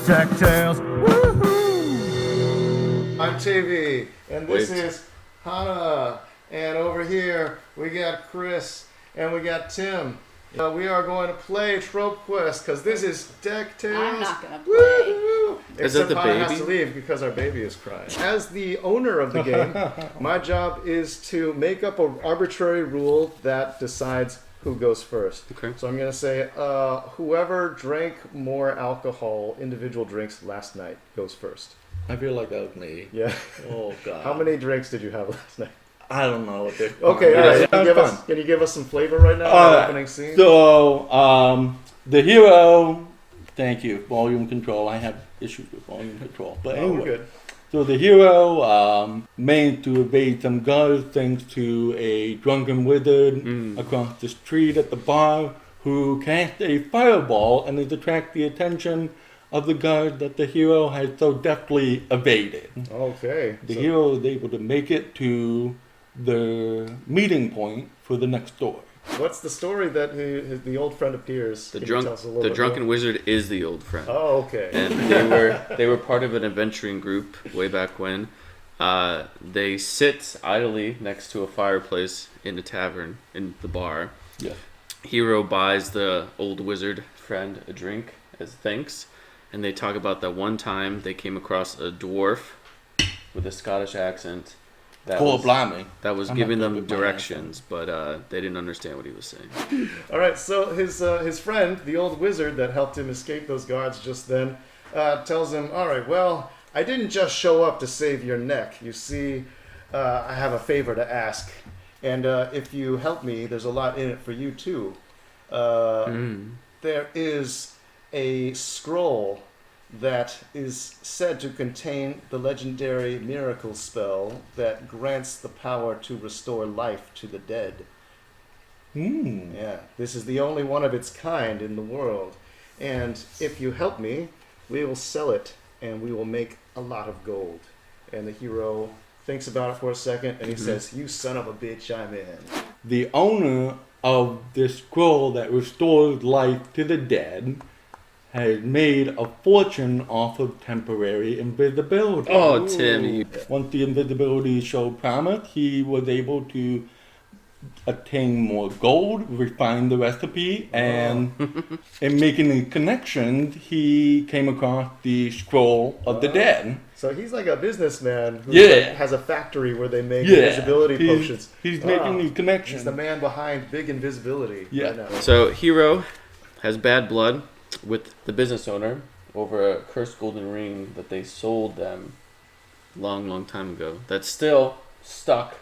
DeckTales. Woohoo! I'm TV, and this is Hannah, and over here we got Chris, and we got Tim. We are going to play TropeQuest, because this is DeckTales. I'm not going to play. Woo-hoo! Is Except that the Hannah baby? has to leave because our baby is crying. As the owner of the game, my job is to make up an arbitrary rule that decides who goes first. Okay. So I'm going to say, whoever drank more alcohol, individual drinks last night, goes first. I feel like that was me. Yeah. Oh god. How many drinks did you have last night? I don't know what they're Okay, all right. Can you give us some flavor right now? The opening scene. So, the hero. Thank you. Volume control. I have issues with volume control, but We're anyway. good. So the hero managed to evade some guards thanks to a drunken wizard across the street at the bar who cast a fireball and has attracted the attention of the guard that the hero has so deftly evaded. Okay. The hero is able to make it to the meeting point for the next story. What's the story that the old friend appears? The Can you tell us a little bit drunken more? wizard is the old friend. Oh, okay. And they were part of an adventuring group way back when. They sit idly next to a fireplace in a tavern in the bar. Yeah. Hero buys the old wizard friend a drink as thanks, and they talk about that one time they came across a dwarf with a Scottish accent that was giving them directions, but they didn't understand what he was saying. All right. So his friend, the old wizard that helped him escape those guards just then, tells him, "All right, well, I didn't just show up to save your neck. You see, I have a favor to ask, and if you help me, there's a lot in it for you too. There is a scroll that is said to contain the legendary miracle spell that grants the power to restore life to the dead. Yeah, this is the only one of its kind in the world. And if you help me, we will sell it, and we will make a lot of gold." And the hero thinks about it for a second, and he says, "You son of a bitch, I'm in." The owner of this scroll that restores life to the dead has made a fortune off of temporary invisibility. Oh, Tim, you... Once the invisibility showed promise, he was able to attain more gold, refine the recipe, and in making the connections, he came across the Scroll of the Dead. So he's like a businessman who has a factory where they make invisibility potions. He's making the connections. He's the man behind big invisibility. Yeah. Right now. So Hero has bad blood with the business owner over a cursed golden ring that they sold them long time ago. That's still stuck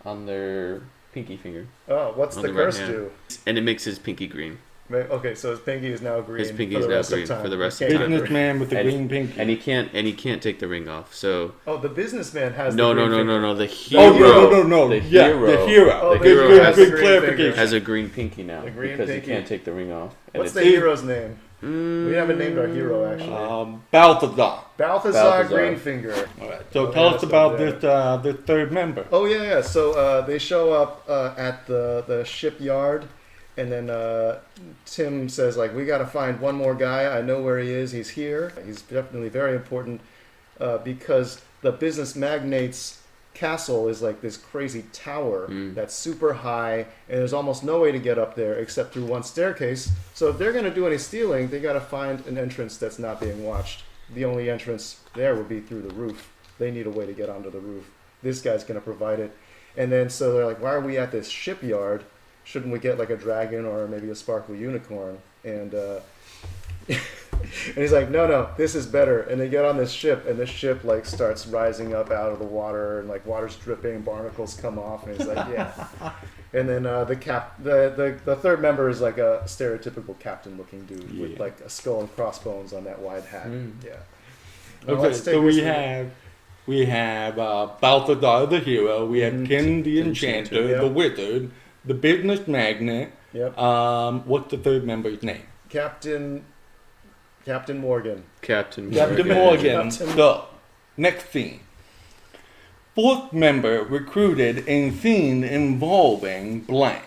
on their pinky finger. Oh, what's on the right curse hand. do? And it makes his pinky green. Okay, so his pinky is now green. His pinky for is the now rest green of time. for the rest He of can't time. get Businessman with the green pinky. And he can't take the ring off. So Oh, the businessman has no. the green finger. The Oh, hero. no. The Yeah, hero. the hero. Oh, The hero Good has the green clarification. finger. has a green pinky now The green because pinky. he can't take the ring off. And What's the it's- hero's name? We haven't named our hero, actually. Balthazar. Balthazar Greenfinger. All right. So Oh, tell yeah, us so about there. this third member. Oh, yeah. So they show up at the shipyard, and then Tim says, like, we got to find one more guy. I know where he is. He's here. He's definitely very important because the business magnate's castle is like this crazy tower that's super high, and there's almost no way to get up there except through one staircase. So if they're going to do any stealing, they got to find an entrance that's not being watched. The only entrance there would be through the roof. They need a way to get onto the roof. This guy's going to provide it. And then so they're like, why are we at this shipyard? Shouldn't we get like a dragon or maybe a sparkly unicorn? And and he's like, no, this is better. And they get on this ship, and the ship like starts rising up out of the water, and like water's dripping, barnacles come off, and he's like, yeah. And then the third member is like a stereotypical captain-looking dude with like a skull and crossbones on that wide hat. Yeah. Now, Okay, let's take so this we have Balthazar the hero, we have Tim the Enchanter, yeah. the wizard, the business magnate. Yep. What's the third member's name? Captain Morgan. Captain Morgan. So, next scene. Fourth member recruited in scene involving blank.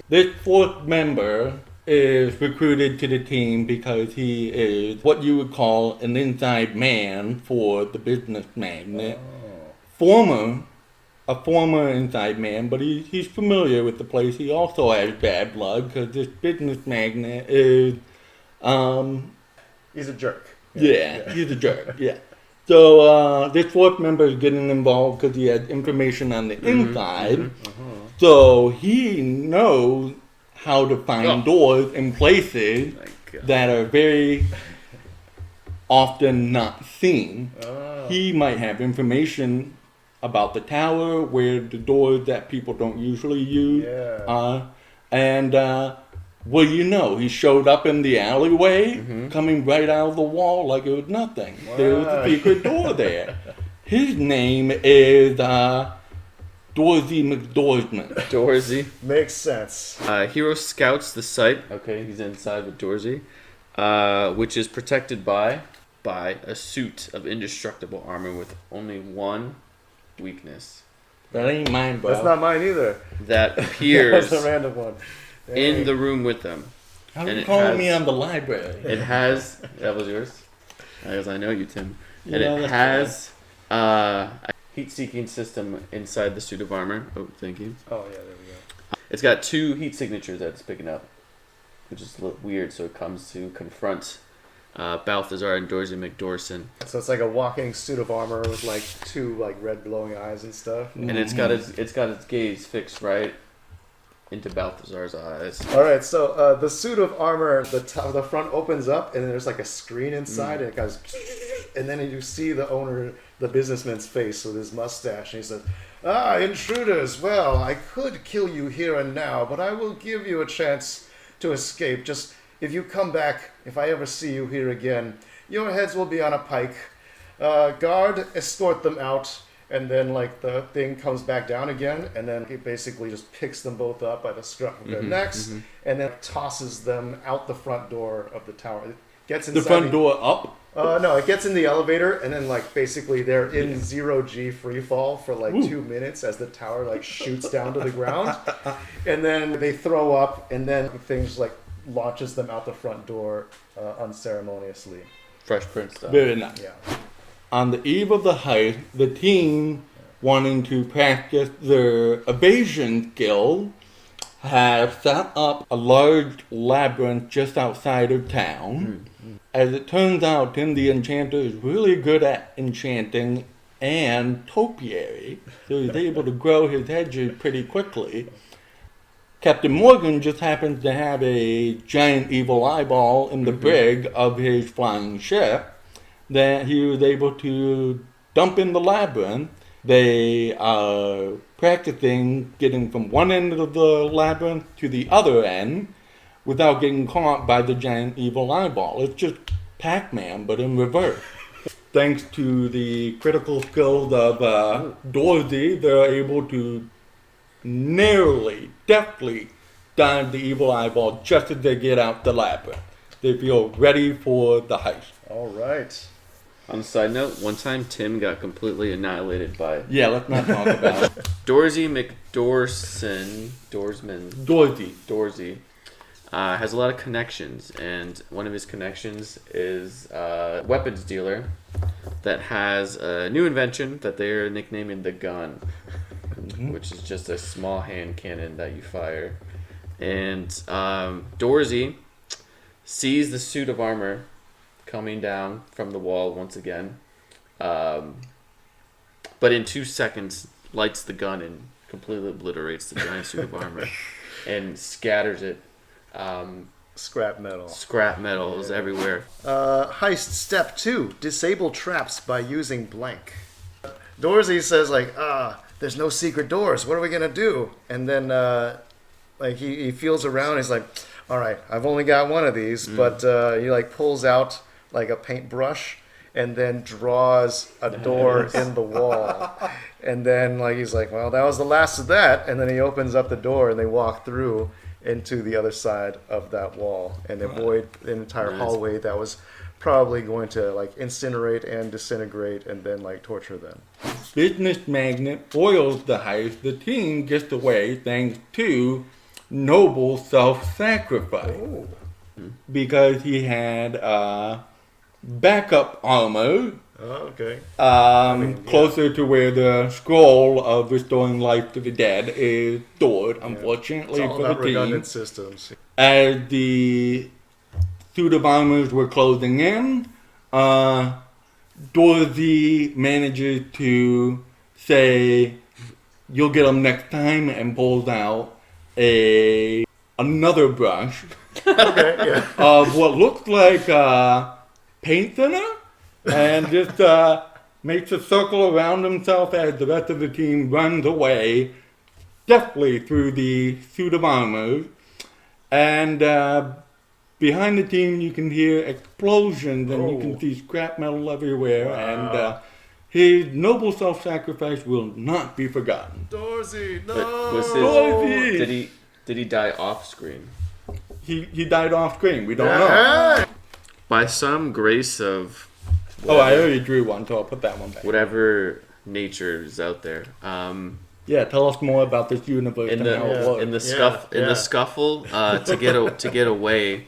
This fourth member is recruited to the team because he is what you would call an inside man for the business magnate. A former inside man, but he's familiar with the place. He also has bad blood because this business magnate is, He's a jerk. he's a jerk, yeah. So this fourth member is getting involved because he has information on the inside. So he knows how to find doors in places that are very often not seen. He might have information about the tower, where the doors that people don't usually use are. And well, he showed up in the alleyway, coming right out of the wall like it was nothing. Wow. There was a secret door there. His name is Dorsey McDoorsman. Dorsey. Makes sense. Hero scouts the site. Okay, he's inside with Dorsey, which is protected by a suit of indestructible armor with only one weakness. That ain't mine, bro. That's not mine either. That appears That's a random one. in the room with them. How are you calling me on the library? It has... That was yours? As I know you, Tim. And Yeah, it has a heat-seeking system inside the suit of armor. Oh, thank you. Oh, yeah, there we go. It's got 2 heat signatures that it's picking up, which is a little weird. So it comes to confront Balthazar and Dorsey McDorson. So it's like a walking suit of armor with like 2 like red glowing eyes and stuff. And it's got its gaze fixed right into Balthazar's eyes. All right, so the suit of armor, the front opens up, and then there's like a screen inside, and it goes, and then you see the owner, the businessman's face with his mustache, and he says, "Ah, intruders, well, I could kill you here and now, but I will give you a chance to escape. Just if you come back, if I ever see you here again, your heads will be on a pike. Guard, escort them out." And then, like, the thing comes back down again, and then he basically just picks them both up by the scruff of their necks, and then tosses them out the front door of the tower. It gets inside the front door up? No, it gets in the elevator, and then, like, basically they're in 0G free fall for, like, 2 minutes as the tower, like, shoots down to the ground. And then they throw up, and then things, like, launches them out the front door unceremoniously. Fresh Prince stuff. Very nice. Yeah. On the eve of the heist, the team, wanting to practice their evasion skill, have set up a large labyrinth just outside of town. As it turns out, Tim the Enchanter is really good at enchanting and topiary, so he's able to grow his hedges pretty quickly. Captain Morgan just happens to have a giant evil eyeball in the brig of his flying ship that he was able to dump in the labyrinth. They are practicing getting from one end of the labyrinth to the other end without getting caught by the giant evil eyeball. It's just Pac-Man, but in reverse. Thanks to the critical skills of Dorsey, they're able to narrowly, deftly dodge the evil eyeball just as they get out the labyrinth. They feel ready for the heist. All right. On a side note, one time Tim got completely annihilated by Yeah, let's not talk about it. Dorsey McDorsey has a lot of connections, and one of his connections is a weapons dealer that has a new invention that they're nicknaming the gun, which is just a small hand cannon that you fire. And Dorsey sees the suit of armor coming down from the wall once again, but in 2 seconds lights the gun and completely obliterates the giant suit of armor and scatters it. Scrap metal. Scrap metal is everywhere. Heist step 2: disable traps by using blank. Dorsey says, like, there's no secret doors. What are we gonna do? And then like he feels around. He's like, all right, I've only got one of these, but he like pulls out like a paintbrush and then draws a door in the wall. And then like he's like, well, that was the last of that. And then he opens up the door and they walk through into the other side of that wall and avoid an entire hallway that was probably going to like incinerate and disintegrate and then like torture them. Business magnet foils the heist. The team gets away thanks to noble self-sacrifice. Oh. Because he had backup armor Okay. closer to where the scroll of restoring life to the dead is stored, unfortunately It's all for about the team. redundant systems. As the suit of armors were closing in, Dorothy manages to say, "You'll get them next time," and pulls out another brush Okay, yeah. of what looks like paint thinner, and just makes a circle around himself as the rest of the team runs away deftly through the suit of armor. And behind the team, you can hear explosions, and you can see scrap metal everywhere. Wow. And his noble self-sacrifice will not be forgotten. Dorsey, no. But was Dorothy! did he die off screen? He died off screen. We don't know. Yeah. By some grace of Oh, I already drew one, so I'll put that one back. whatever nature is out there. Yeah, tell us more about this universe In and how it works. the scuffle to get away,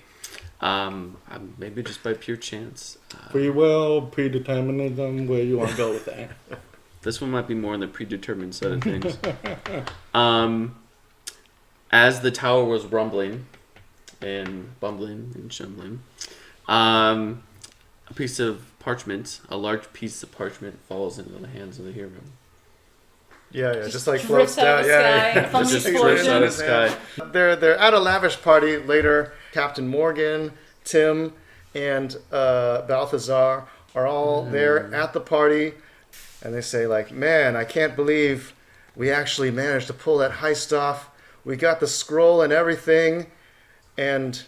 maybe just by pure chance. Free will, predeterminism, where you want to go with that? This one might be more on the predetermined side of things. As the tower was rumbling and bumbling and shumbling, a piece of parchment, a large piece of parchment, falls into the hands of the hero. Yeah, just like floats drifts out down. of the Yeah, sky yeah. from It the just drifts out of the explosion. sky. They're at a lavish party later. Captain Morgan, Tim, and Balthazar are all there at the party, and they say like, "Man, I can't believe we actually managed to pull that heist off. We got the scroll and everything, and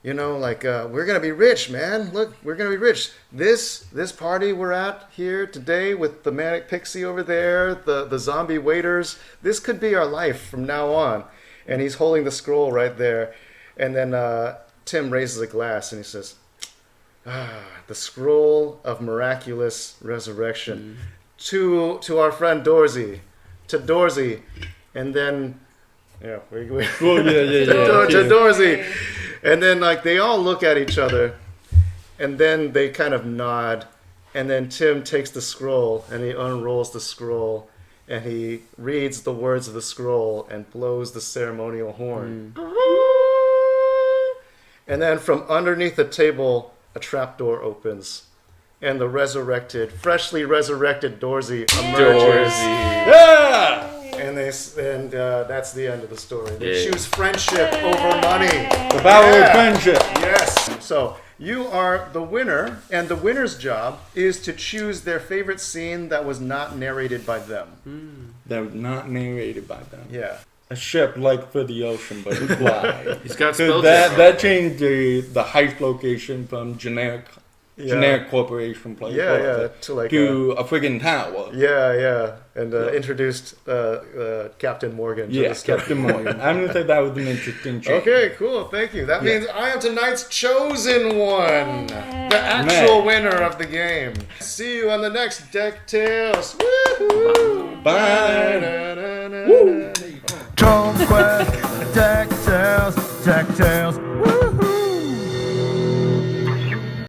you know, like we're gonna be rich, man. Look, we're gonna be rich. This party we're at here today with the manic pixie over there, the zombie waiters. This could be our life from now on." And he's holding the scroll right there, and then Tim raises a glass and he says, "The scroll of miraculous resurrection to our friend Dorsey, to Dorsey," and then yeah, Oh, yeah. to Dorsey. And then like they all look at each other, and then they kind of nod, and then Tim takes the scroll and he unrolls the scroll, and he reads the words of the scroll and blows the ceremonial horn. And then from underneath the table, a trapdoor opens, and the freshly resurrected Dorsey emerges. Yeah! And that's the end of the story. They Yeah. choose friendship over money. The battle of friendship. Yes. So you are the winner, and the winner's job is to choose their favorite scene that was not narrated by them. That was not narrated by them. Yeah. A ship like for the ocean, but it flies. He's got So spell that changed the heist location from generic corporation place To like to a friggin' tower. and introduced Captain Morgan. To the Yes, story. Captain Morgan. I'm gonna say that was an interesting change. Okay, cool. Thank you. That means I am tonight's chosen one, the actual winner of the game. See you on the next DeckTales. Woohoo! Bye. Woo! TropeQuest, DeckTales, DeckTales.